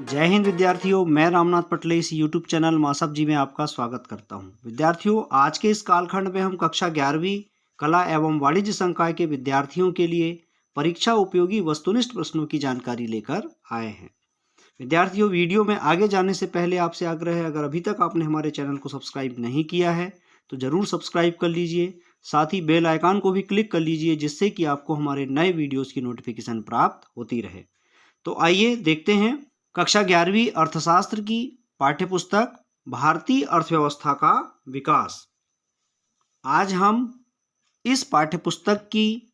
जय हिंद विद्यार्थियों, मैं रामनाथ पटले इस यूट्यूब चैनल मासब जी में आपका स्वागत करता हूं। विद्यार्थियों, आज के इस कालखंड में हम कक्षा 11वीं कला एवं वाणिज्य संकाय के विद्यार्थियों के लिए परीक्षा उपयोगी वस्तुनिष्ठ प्रश्नों की जानकारी लेकर आए हैं। विद्यार्थियों, वीडियो में आगे जाने से पहले आपसे आग्रह है, अगर अभी तक आपने हमारे चैनल को सब्सक्राइब नहीं किया है तो जरूर सब्सक्राइब कर लीजिए। साथ ही बेल आइकन को भी क्लिक कर लीजिए, जिससे कि आपको हमारे नए वीडियोस की नोटिफिकेशन प्राप्त होती रहे। तो आइए देखते हैं कक्षा 11वीं अर्थशास्त्र की पाठ्यपुस्तक भारतीय अर्थव्यवस्था का विकास। आज हम इस पाठ्यपुस्तक की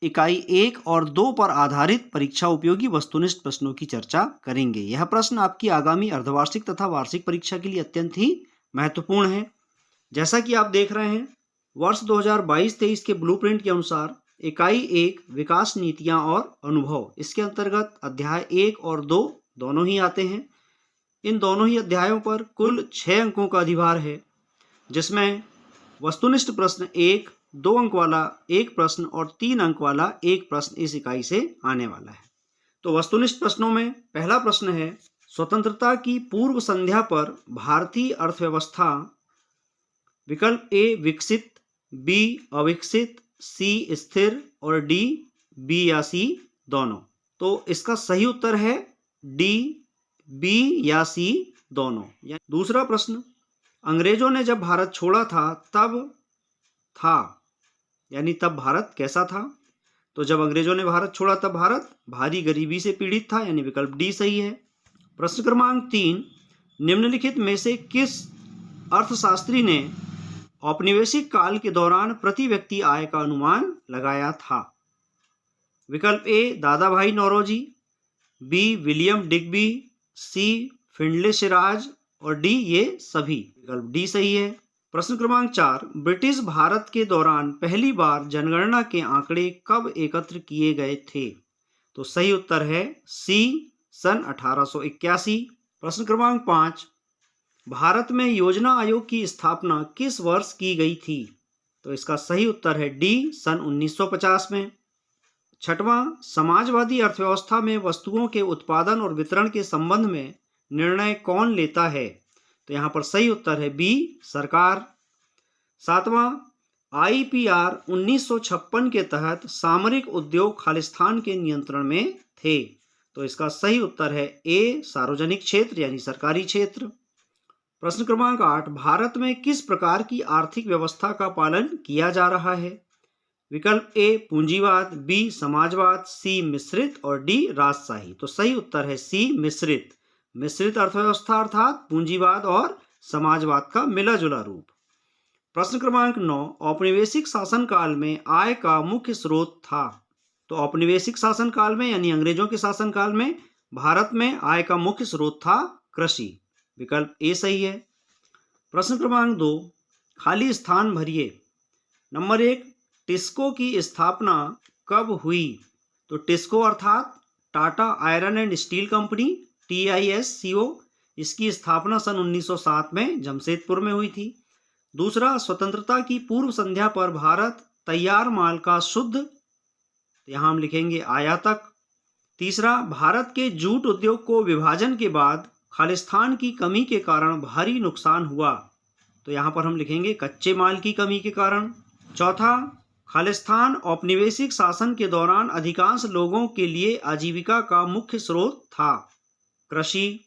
इकाई 1 और 2 पर आधारित परीक्षा उपयोगी वस्तुनिष्ठ प्रश्नों की चर्चा करेंगे। यह प्रश्न आपकी आगामी अर्धवार्षिक तथा वार्षिक परीक्षा के लिए अत्यंत ही महत्वपूर्ण है। जैसा कि आप देख रहे हैं, वर्ष 2022-23 के ब्लूप्रिंट के अनुसार इकाई 1 विकास नीतियां और अनुभव, इसके अंतर्गत अध्याय 1 और 2 दोनों ही आते हैं। इन दोनों ही अध्यायों पर कुल 6 अंकों का अधिभार है, जिसमें वस्तुनिष्ठ प्रश्न 1, 2 अंक वाला एक प्रश्न और 3 अंक वाला एक प्रश्न इस इकाई से आने वाला है। तो वस्तुनिष्ठ प्रश्नों में पहला प्रश्न है, स्वतंत्रता की पूर्व संध्या पर भारतीय अर्थव्यवस्था विकल्प ए विकसित, बी अविकसित, सी स्थिर और डी बी या सी दोनों। तो इसका सही उत्तर है डी, बी या सी दोनों। दूसरा प्रश्न, अंग्रेजों ने जब भारत छोड़ा था तब भारत कैसा था? तो जब अंग्रेजों ने भारत छोड़ा तब भारत भारी गरीबी से पीड़ित था, यानी विकल्प डी सही है। प्रश्न क्रमांक 3, निम्नलिखित में से किस अर्थशास्त्री ने औपनिवेशिक काल के दौरान प्रति व्यक्ति आय का अनुमान लगाया था? विकल्प ए दादा भाई नौरोजी, बी विलियम डिग्बी, सी फिंडले सिराज और डी ये सभी। विकल्प डी सही है। प्रश्न क्रमांक 4, ब्रिटिश भारत के दौरान पहली बार जनगणना के आंकड़े कब एकत्र किए गए थे? तो सही उत्तर है सी, सन 1881। प्रश्न क्रमांक 5, भारत में योजना आयोग की स्थापना किस वर्ष की गई थी? तो इसका सही उत्तर है डी, सन 1950 में। छठवां, समाजवादी अर्थव्यवस्था में वस्तुओं के उत्पादन और वितरण के संबंध में निर्णय कौन लेता है? तो यहाँ पर सही उत्तर है बी, सरकार। सातवां, आईपीआर 1956 के तहत सामरिक उद्योग खालिस्तान के नियंत्रण में थे। तो इसका सही उत्तर है ए, सार्वजनिक क्षेत्र यानी सरकारी क्षेत्र। प्रश्न क्रमांक 8, भारत में किस प्रकार की आर्थिक व्यवस्था का पालन किया जा रहा है? विकल्प ए पूंजीवाद, बी समाजवाद, सी मिश्रित और डी राजशाही। तो सही उत्तर है सी, मिश्रित। मिश्रित अर्थव्यवस्था अर्थात पूंजीवाद और समाजवाद का मिला जुला रूप। प्रश्न क्रमांक 9, औपनिवेशिक शासनकाल में आय का मुख्य स्रोत था? तो औपनिवेशिक शासनकाल में यानी अंग्रेजों के शासनकाल में भारत में आय का मुख्य स्रोत था कृषि। विकल्प ए सही है। प्रश्न क्रमांक 2, खाली स्थान भरिए। नंबर 1, टिस्को की स्थापना कब हुई? तो टिस्को अर्थात Tata iron and steel company, TISCO, इसकी स्थापना सन 1907 में जमशेदपुर में हुई थी। दूसरा, स्वतंत्रता की पूर्व संध्या पर भारत तैयार माल का शुद्ध, यहाँ हम लिखेंगे आयातक। तीसरा, भारत के जूट उद्योग को विभाजन के बाद खालिस्तान की कमी के कारण भारी नुकसान हुआ। तो यहाँ पर हम लिखेंगे कच्चे माल की कमी के कारण। चौथा, खालिस्तान औपनिवेशिक शासन के दौरान अधिकांश लोगों के लिए आजीविका का मुख्य स्रोत था, कृषि।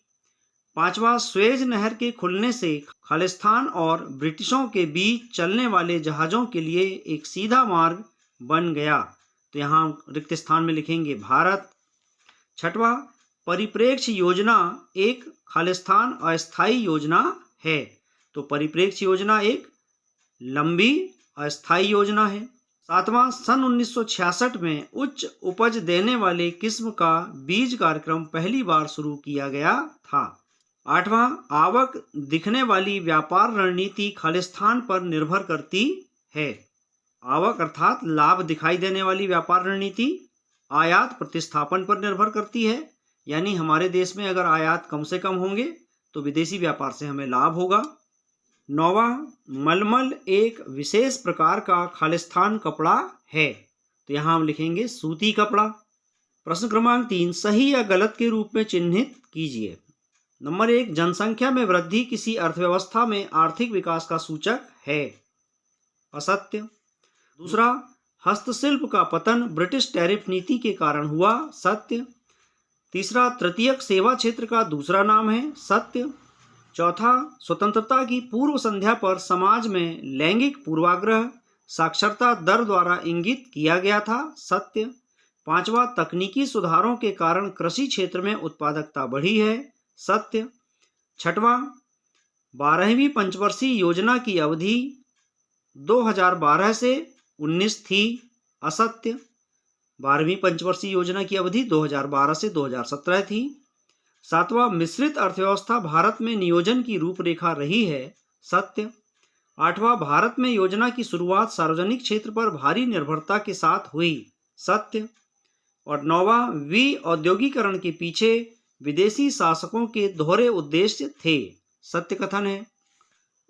पांचवा, स्वेज नहर के खुलने से खालिस्तान और ब्रिटिशों के बीच चलने वाले जहाजों के लिए एक सीधा मार्ग बन गया। तो यहाँ रिक्त स्थान में लिखेंगे भारत। छठवां, परिप्रेक्ष्य योजना एक खालिस्तान अस्थायी योजना है। तो परिप्रेक्ष्य योजना एक लंबी अस्थायी योजना है। सातवां, सन 1966 में उच्च उपज देने वाले किस्म का बीज कार्यक्रम पहली बार शुरू किया गया था। आठवां, आवक दिखने वाली व्यापार रणनीति खालिस्तान पर निर्भर करती है। आवक अर्थात लाभ दिखाई देने वाली व्यापार रणनीति आयात प्रतिस्थापन पर निर्भर करती है, यानी हमारे देश में अगर आयात कम से कम होंगे तो विदेशी व्यापार से हमें लाभ होगा। नौवां, मलमल एक विशेष प्रकार का खालिस्तान कपड़ा है। तो यहाँ हम लिखेंगे सूती कपड़ा। प्रश्न क्रमांक 3 सही या गलत के रूप में चिन्हित कीजिए। नंबर 1 जनसंख्या में वृद्धि किसी अर्थव्यवस्था में आर्थिक विकास का सूचक है, असत्य। दूसरा हस्तशिल्प का पतन ब्रिटिश टैरिफ नीति के कारण हुआ, सत्य। तीसरा तृतीयक सेवा क्षेत्र का दूसरा नाम है, सत्य। चौथा स्वतंत्रता की पूर्व संध्या पर समाज में लैंगिक पूर्वाग्रह साक्षरता दर द्वारा इंगित किया गया था, सत्य। पांचवा तकनीकी सुधारों के कारण कृषि क्षेत्र में उत्पादकता बढ़ी है, सत्य। छठवां 12वीं पंचवर्षीय योजना की अवधि 2012 से 19 थी, असत्य। 12वीं पंचवर्षीय योजना की अवधि 2012 से 2017 थी। सातवां मिश्रित अर्थव्यवस्था भारत में नियोजन की रूपरेखा रही है, सत्य। आठवां भारत में योजना की शुरुआत सार्वजनिक क्षेत्र पर भारी निर्भरता के साथ हुई, सत्य। और नौवां औद्योगिकरण के पीछे विदेशी शासकों के दोहरे उद्देश्य थे, सत्य कथन है।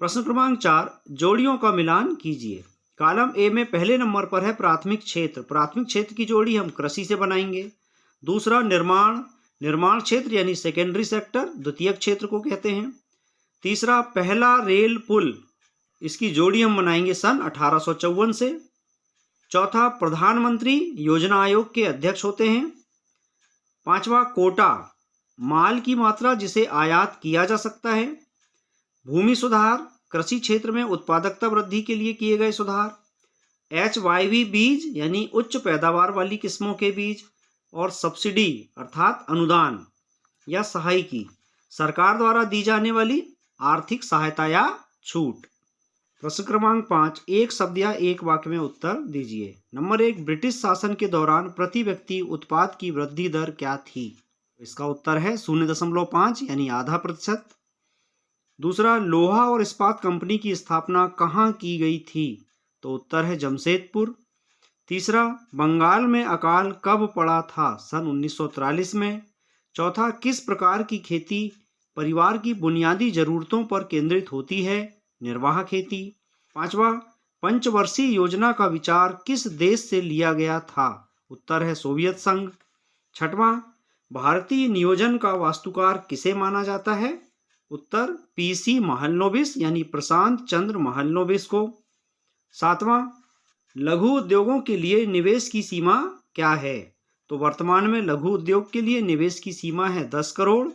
प्रश्न क्रमांक 4 जोड़ियों का मिलान कीजिए। कॉलम ए में पहले नंबर पर है प्राथमिक क्षेत्र। प्राथमिक क्षेत्र की जोड़ी हम कृषि से बनाएंगे। दूसरा निर्माण क्षेत्र यानी सेकेंडरी सेक्टर द्वितीयक क्षेत्र को कहते हैं। तीसरा पहला रेल पुल, इसकी जोड़ी हम बनाएंगे सन 1854 से। चौथा प्रधानमंत्री योजना आयोग के अध्यक्ष होते हैं। पांचवा कोटा माल की मात्रा जिसे आयात किया जा सकता है। भूमि सुधार कृषि क्षेत्र में उत्पादकता वृद्धि के लिए किए गए सुधार। HYV बीज यानी उच्च पैदावार वाली किस्मों के बीज। और सब्सिडी अर्थात अनुदान या सहायकी सरकार द्वारा दी जाने वाली आर्थिक सहायता या छूट। प्रश्न क्रमांक 5 एक शब्द या एक वाक्य में उत्तर दीजिए। नंबर 1 ब्रिटिश शासन के दौरान प्रति व्यक्ति उत्पाद की वृद्धि दर क्या थी? इसका उत्तर है 0.5 यानी आधा प्रतिशत। दूसरा लोहा और इस्पात कंपनी की स्थापना कहाँ की गई थी? तो उत्तर है जमशेदपुर। तीसरा बंगाल में अकाल कब पड़ा था? सन 1943 में। चौथा किस प्रकार की खेती परिवार की बुनियादी जरूरतों पर केंद्रित होती है? निर्वाह खेती। पांचवा पंचवर्षीय योजना का विचार किस देश से लिया गया था? उत्तर है सोवियत संघ। छठवां भारतीय नियोजन का वास्तुकार किसे माना जाता है? उत्तर PC महलनोबिस यानी प्रशांत चंद्र महलनोबिस को। सातवां लघु उद्योगों के लिए निवेश की सीमा क्या है? तो वर्तमान में लघु उद्योग के लिए निवेश की सीमा है 10 करोड़।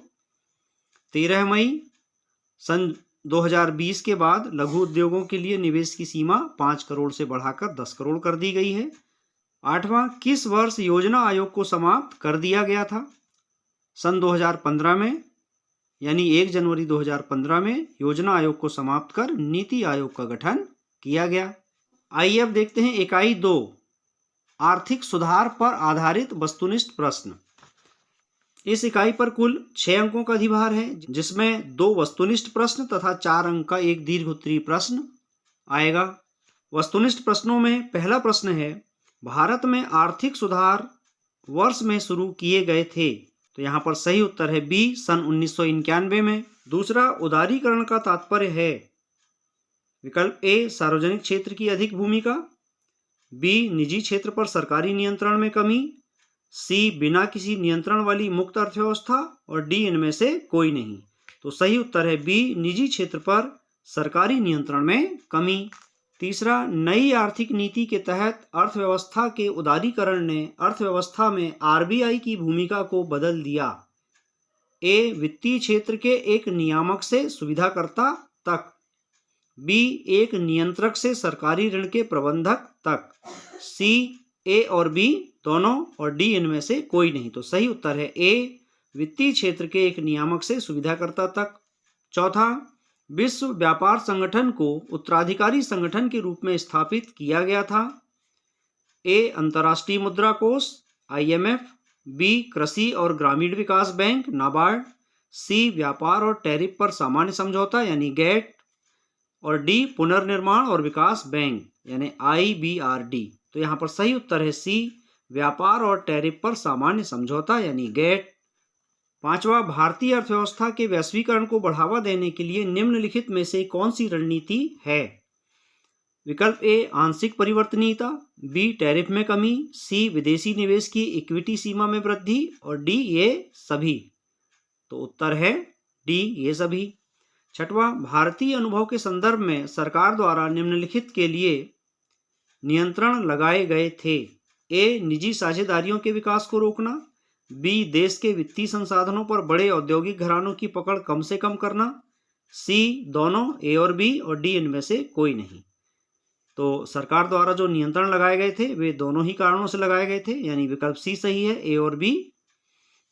13 मई सन 2020 के बाद लघु उद्योगों के लिए निवेश की सीमा 5 करोड़ से बढ़ाकर 10 करोड़ कर दी गई है। आठवां किस वर्ष योजना आयोग को समाप्त कर दिया गया था? सन 2015 में, यानी 1 जनवरी 2015 में योजना आयोग को समाप्त कर नीति आयोग का गठन किया गया। आइए अब देखते हैं इकाई 2 आर्थिक सुधार पर आधारित वस्तुनिष्ठ प्रश्न। इस इकाई पर कुल 6 अंकों का अधिभार है, जिसमें 2 वस्तुनिष्ठ प्रश्न तथा 4 अंक का एक दीर्घोत्तरीय प्रश्न आएगा। वस्तुनिष्ठ प्रश्नों में पहला प्रश्न है भारत में आर्थिक सुधार वर्ष में शुरू किए गए थे? तो यहाँ पर सही उत्तर है बी सन 1991 में। दूसरा उदारीकरण का तात्पर्य है विकल्प ए सार्वजनिक क्षेत्र की अधिक भूमिका, बी निजी क्षेत्र पर सरकारी नियंत्रण में कमी, सी बिना किसी नियंत्रण वाली मुक्त अर्थव्यवस्था और डी इनमें से कोई नहीं। तो सही उत्तर है बी निजी क्षेत्र पर सरकारी नियंत्रण में कमी। तीसरा नई आर्थिक नीति के तहत अर्थव्यवस्था के उदारीकरण ने अर्थव्यवस्था में RBI की भूमिका को बदल दिया। ए वित्तीय क्षेत्र के एक नियामक से सुविधाकर्ता तक, बी एक नियंत्रक से सरकारी ऋण के प्रबंधक तक, सी ए और बी दोनों और डी इनमें से कोई नहीं। तो सही उत्तर है ए वित्तीय क्षेत्र के एक नियामक से सुविधाकर्ता तक। चौथा विश्व व्यापार संगठन को उत्तराधिकारी संगठन के रूप में स्थापित किया गया था। ए अंतर्राष्ट्रीय मुद्रा कोष IMF, बी कृषि और ग्रामीण विकास बैंक नाबार्ड, सी व्यापार और टैरिफ पर सामान्य समझौता यानी GATT और डी पुनर्निर्माण और विकास बैंक यानी IBRD। तो यहाँ पर सही उत्तर है सी व्यापार और टैरिफ पर सामान्य समझौता यानी GATT। पांचवा भारतीय अर्थव्यवस्था के वैश्वीकरण को बढ़ावा देने के लिए निम्नलिखित में से कौन सी रणनीति है? विकल्प ए आंशिक परिवर्तनीयता, बी टैरिफ में कमी, सी विदेशी निवेश की इक्विटी सीमा में वृद्धि और डी ये सभी। तो उत्तर है डी ये सभी। छठवां, भारतीय अनुभव के संदर्भ में सरकार द्वारा निम्नलिखित के लिए नियंत्रण लगाए गए थे। ए निजी साझेदारियों के विकास को रोकना, बी देश के वित्तीय संसाधनों पर बड़े औद्योगिक घरानों की पकड़ कम से कम करना, सी दोनों ए और बी और डी इनमें से कोई नहीं। तो सरकार द्वारा जो नियंत्रण लगाए गए थे वे दोनों ही कारणों से लगाए गए थे, यानी विकल्प सी सही है, ए और बी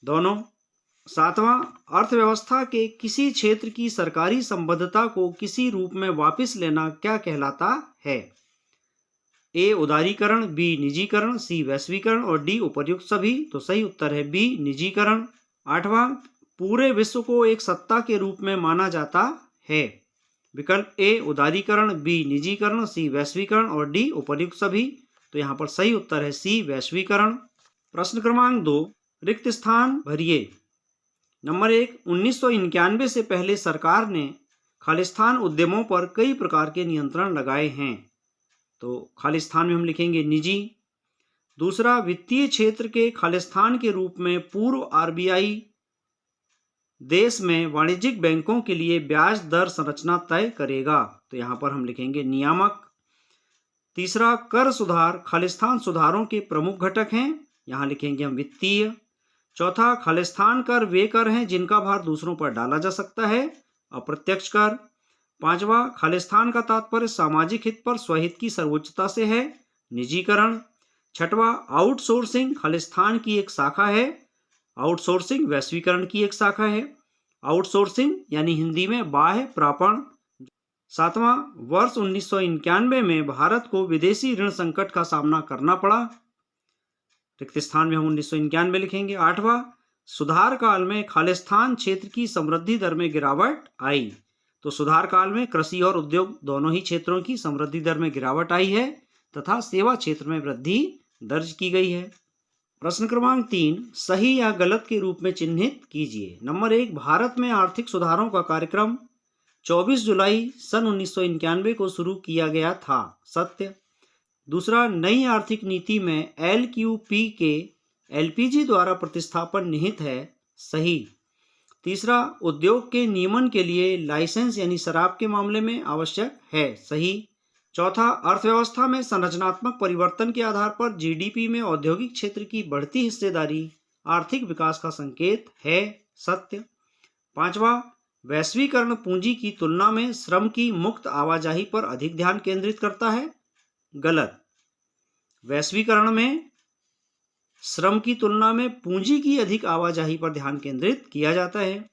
दोनों। सातवां, अर्थव्यवस्था के किसी क्षेत्र की सरकारी संबद्धता को किसी रूप में वापस लेना क्या कहलाता है। ए उदारीकरण, बी निजीकरण, सी वैश्वीकरण और डी उपर्युक्त सभी। तो सही उत्तर है बी निजीकरण। आठवां, पूरे विश्व को एक सत्ता के रूप में माना जाता है। विकल्प ए उदारीकरण, बी निजीकरण, सी वैश्वीकरण और डी उपर्युक्त सभी। तो यहाँ पर सही उत्तर है सी वैश्वीकरण। प्रश्न क्रमांक 2, रिक्त स्थान भरिए। नंबर 1, 1991 से पहले सरकार ने खालिस्तान उद्यमों पर कई प्रकार के नियंत्रण लगाए हैं। तो खालिस्तान में हम लिखेंगे निजी। दूसरा, वित्तीय क्षेत्र के खालिस्तान के रूप में पूर्व आरबीआई देश में वाणिज्यिक बैंकों के लिए ब्याज दर संरचना तय करेगा। तो यहाँ पर हम लिखेंगे नियामक। तीसरा, कर सुधार खालिस्तान सुधारों के प्रमुख घटक हैं। यहाँ लिखेंगे हम वित्तीय। चौथा, खालिस्तान कर वे कर हैं जिनका भार दूसरों पर डाला जा सकता है, अप्रत्यक्ष कर। पांचवा, खालिस्तान का तात्पर्य सामाजिक हित पर स्वहित की सर्वोच्चता से है, निजीकरण। छठवा, आउटसोर्सिंग खालिस्तान की एक शाखा है, आउटसोर्सिंग वैश्वीकरण की एक शाखा है। आउटसोर्सिंग यानी हिंदी में बाह्य प्रापण। सातवां, वर्ष 1991 में भारत को विदेशी ऋण संकट का सामना करना पड़ा। रिक्त स्थान में हम 1991 लिखेंगे। आठवां, सुधार काल में खालिस्तान क्षेत्र की समृद्धि दर में गिरावट आई। तो सुधार काल में कृषि और उद्योग दोनों ही क्षेत्रों की समृद्धि दर में गिरावट आई है तथा सेवा क्षेत्र में वृद्धि दर्ज की गई है। प्रश्न क्रमांक 3, सही या गलत के रूप में चिन्हित कीजिए। नंबर 1, भारत में आर्थिक सुधारों का कार्यक्रम 24 जुलाई सन 1991 को शुरू किया गया था, सत्य। दूसरा, नई आर्थिक नीति में LQP के LPG द्वारा प्रतिस्थापन निहित है, सही। तीसरा, उद्योग के नियमन के लिए लाइसेंस यानी शराब के मामले में आवश्यक है, सही। चौथा, अर्थव्यवस्था में संरचनात्मक परिवर्तन के आधार पर GDP में औद्योगिक क्षेत्र की बढ़ती हिस्सेदारी आर्थिक विकास का संकेत है, सत्य। पांचवा, वैश्वीकरण पूंजी की तुलना में श्रम की मुक्त आवाजाही पर अधिक ध्यान केंद्रित करता है, गलत। वैश्वीकरण में श्रम की तुलना में पूंजी की अधिक आवाजाही पर ध्यान केंद्रित किया जाता है।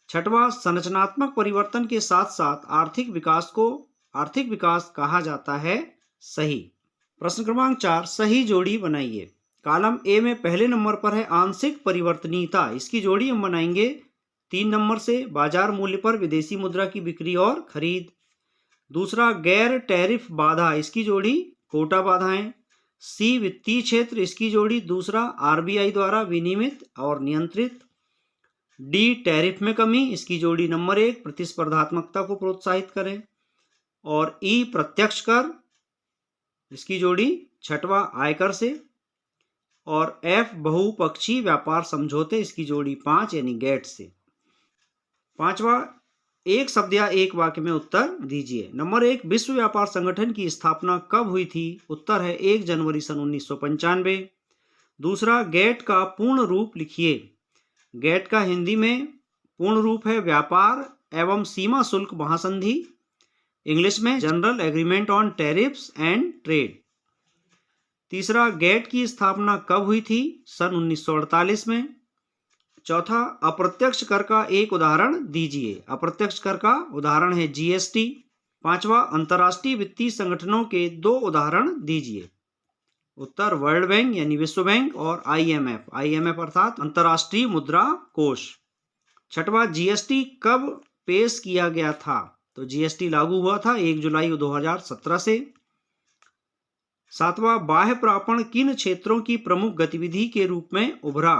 छठवां, संरचनात्मक परिवर्तन के साथ साथ आर्थिक विकास को आर्थिक विकास कहा जाता है, सही। प्रश्न क्रमांक 4, सही जोड़ी बनाइए। कॉलम ए में पहले नंबर पर है आंशिक परिवर्तनीयता, इसकी जोड़ी हम बनाएंगे 3 नंबर से, बाजार मूल्य पर विदेशी मुद्रा की बिक्री और खरीद। दूसरा, गैर टैरिफ बाधा, इसकी जोड़ी कोटा बाधाएं। सी, वित्तीय क्षेत्र, इसकी जोड़ी दूसरा आरबीआई द्वारा विनियमित और नियंत्रित। डी, टैरिफ में कमी, इसकी जोड़ी नंबर 1 प्रतिस्पर्धात्मकता को प्रोत्साहित करें। और ई, प्रत्यक्ष कर, इसकी जोड़ी छठवां आयकर से। और एफ, बहुपक्षीय व्यापार समझौते, इसकी जोड़ी 5 यानी गेट से। पांचवा, एक शब्द या एक वाक्य में उत्तर दीजिए। नंबर 1, विश्व व्यापार संगठन की स्थापना कब हुई थी? उत्तर है 1 जनवरी सन 1995। दूसरा, गेट का पूर्ण रूप लिखिए। गेट का हिंदी में पूर्ण रूप है व्यापार एवं सीमा शुल्क महासंधि, इंग्लिश में general agreement on tariffs and trade. तीसरा, गेट की स्थापना कब हुई थी? सन 1948 में। चौथा, अप्रत्यक्ष कर का एक उदाहरण दीजिए। अप्रत्यक्ष कर का उदाहरण है GST। पांचवा, अंतर्राष्ट्रीय वित्तीय संगठनों के 2 उदाहरण दीजिए। उत्तर वर्ल्ड बैंक यानी विश्व बैंक और IMF अर्थात अंतर्राष्ट्रीय मुद्रा कोष। छठवा, GST कब पेश किया गया था? तो GST लागू हुआ था 1 जुलाई 2017 से। सातवां, बाह्य प्रापण किन क्षेत्रों की प्रमुख गतिविधि के रूप में उभरा?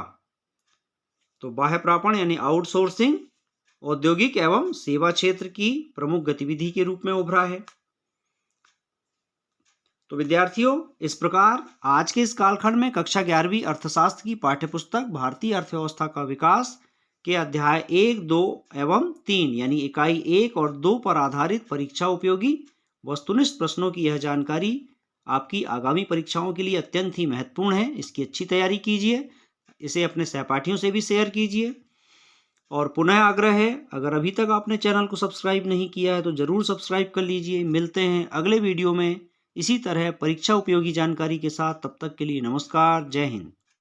तो बाह्य प्रापण यानी आउटसोर्सिंग औद्योगिक एवं सेवा क्षेत्र की प्रमुख गतिविधि के रूप में उभरा है। तो विद्यार्थियों, इस प्रकार आज के इस कालखंड में कक्षा 11वीं अर्थशास्त्र की पाठ्यपुस्तक भारतीय अर्थव्यवस्था का विकास के अध्याय 1, 2 एवं 3 यानी इकाई 1 और 2 पर आधारित परीक्षा उपयोगी वस्तुनिष्ठ प्रश्नों की यह जानकारी आपकी आगामी परीक्षाओं के लिए अत्यंत ही महत्वपूर्ण है। इसकी अच्छी तैयारी कीजिए, इसे अपने सहपाठियों से भी शेयर कीजिए और पुनः आग्रह है, अगर अभी तक आपने चैनल को सब्सक्राइब नहीं किया है तो जरूर सब्सक्राइब कर लीजिए। मिलते हैं अगले वीडियो में इसी तरह परीक्षा उपयोगी जानकारी के साथ। तब तक के लिए नमस्कार, जय हिंद।